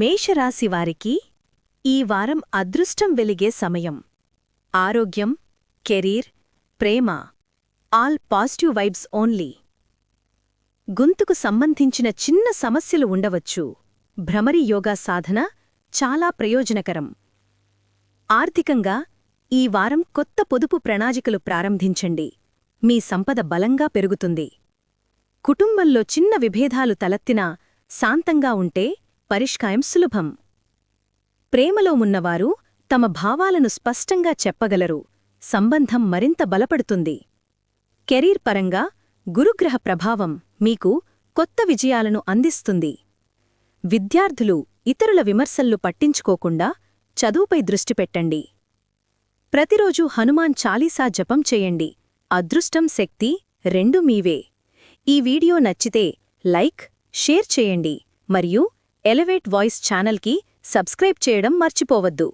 మేషరాశివారికి ఈ వారం అదృష్టం వెలిగే సమయం. ఆరోగ్యం, కెరీర్, ప్రేమ ఆల్ పాజిటివ్ వైబ్స్ ఓన్లీ. గొంతుకు సంబంధించిన చిన్న సమస్యలు ఉండవచ్చు. భ్రమరి యోగా సాధన చాలా ప్రయోజనకరం. ఆర్థికంగా ఈ వారం కొత్త పొదుపు ప్రణాళికలు ప్రారంభించండి. మీ సంపద బలంగా పెరుగుతుంది. కుటుంబంలో చిన్న విభేదాలు తలెత్తినా శాంతంగా ఉంటే పరిష్కారం సులభం. ప్రేమలో ఉన్నవారు తమ భావాలను స్పష్టంగా చెప్పగలరు. సంబంధం మరింత బలపడుతుంది. కెరీర్ పరంగా గురుగ్రహ ప్రభావం మీకు కొత్త విజయాలను అందిస్తుంది. విద్యార్థులు ఇతరుల విమర్శలు పట్టించుకోకుండా చదువుపై దృష్టి పెట్టండి. ప్రతిరోజూ హనుమాన్ చాలీసా జపం చేయండి. అదృష్టం, శక్తి రెండూ మీవే. ఈ వీడియో నచ్చితే లైక్, షేర్ చేయండి మరియు ఎలివేట్ వాయిస్ ఛానల్కి సబ్స్క్రైబ్ చేయడం మర్చిపోవద్దు.